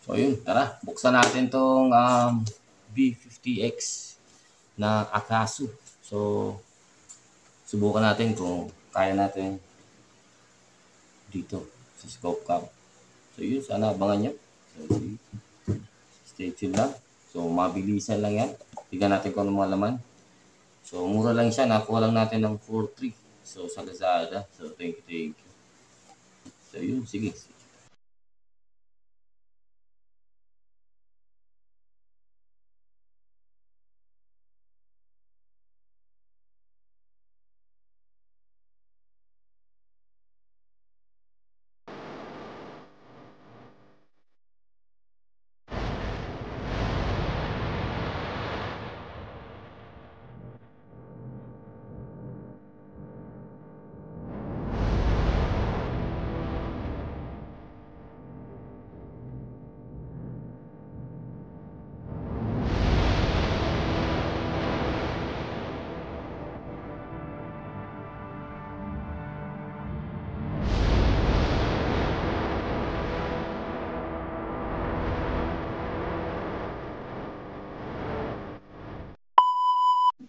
So yun, tara, buksan natin tong B50X na Akasu. So, subukan natin kung kaya natin dito sa scope cam. So yun, sana abangan nyo. So, stay tuned lang. So, mabilisan lang yan. Tignan natin kung ano mga laman. So, mura lang siya. Nakuha lang natin ng 4.3. So, sa Lazada. So, thank you. So, yun. Sige.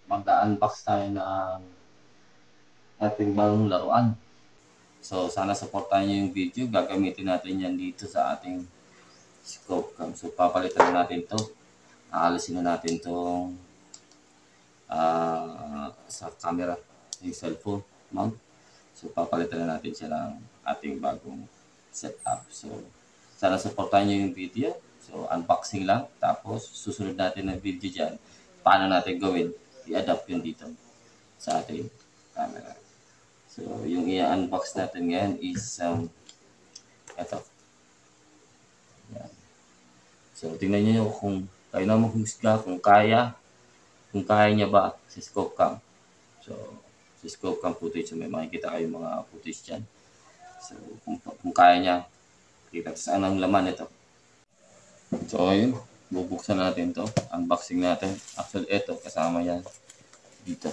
Mag-unbox tayo ng ating bagong laruan. So, sana supportahan nyo yung video. Gagamitin natin yan dito sa ating scope cam. So, papalitan na natin to. Aalisin na natin tong sa camera, yung cellphone mount. So, papalitan na natin siya ng ating bagong setup. So, sana supportahan nyo yung video. So, unboxing lang. Tapos, susunod natin ng video dyan. Paano natin gawin? I-adapt yun dito sa ating camera. So, yung i-unbox natin ngayon is ito. Yan. So, tingnan nyo kung kayo na maghusga, kung kaya niya ba si scope cam. So, si scope cam footage, so may makikita kayo mga footage dyan. So, kung kaya niya, kita saan ang laman ito. So, ayun. Bubuksan natin to. Unboxing natin. Actually, ito, kasama yan dito.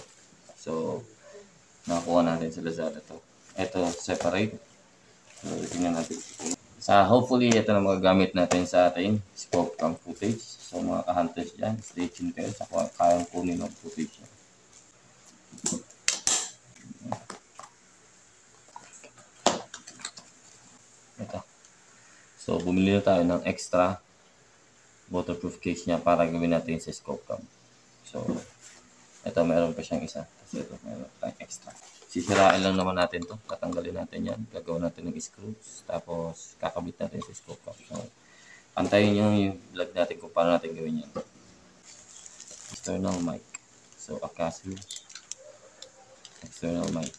So, nakakuha natin sa Lazada to. Ito, separate. So, tingnan natin. Hopefully, ito na magagamit natin sa ating scope cam footage. So, mga ka-hunters dyan, stay tuned kayo sa kayang kunin ng footage. Ito. So, bumili na tayo ng extra waterproof case niya para gawin natin sa scope cam. So, ito, meron pa siyang isa. Kasi ito, meron tayong extra. Sisirain lang naman natin to. Tatanggalin natin yan. Gagawin natin ng screws. Tapos, kakabit natin sa scope cam. So, antayin nyo yung vlog natin kung paano natin gawin yan. External mic. So, Akasu. External mic.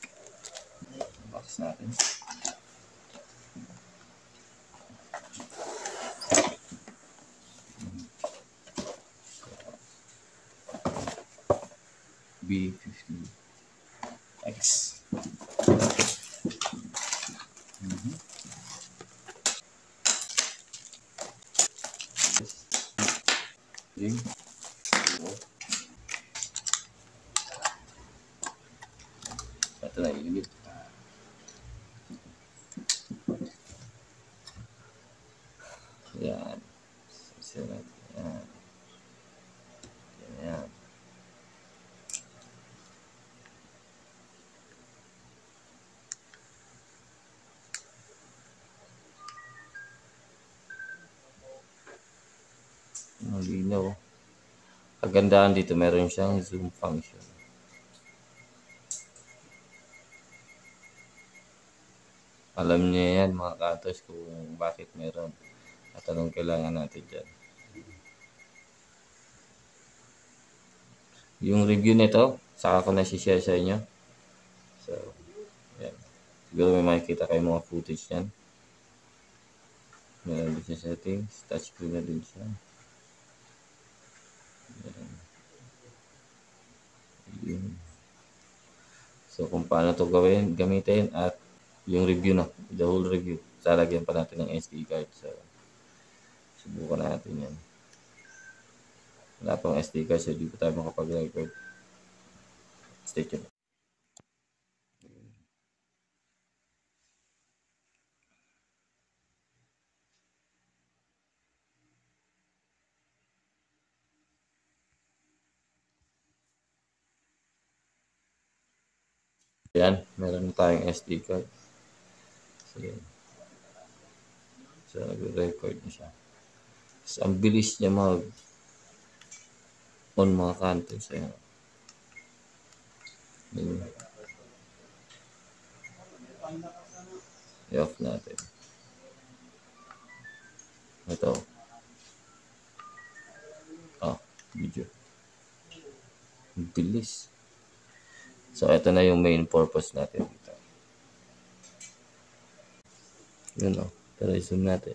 Box natin. B50X. Ito na unit. Yan. Yan. Yan. Ang linaw. Kagandahan dito, meron siyang zoom function. Alam niya yan mga ka-hunters kung bakit meron at anong kailangan natin dyan. Yung review nito, saka ko na-share sa inyo. So, yan. Siguro may makikita kayo mga footage yan. Meron din siya settings. Touchscreen na din siya. Yan. Yun. So, kung paano to gamitin at yung review na, the whole review. Lalagyan pa natin ng SD card. So, subukan natin yan. Wala pang SD card, so di pa tayo makapag-record. Stay tuned. Yan, meron tayong SD card. So, yan. So, nag-record na siya. So, ang bilis niya on mga kanto. So, yan. I-off natin. Ito. Video. Ang bilis. So, ito na yung main purpose natin dito. Yun o. Pero i-zoom natin.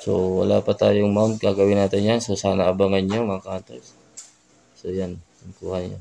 So, wala pa tayong mount. Gagawin natin yan. So, sana abangan nyo mga cutters. So, yan. Ang kuha nyo.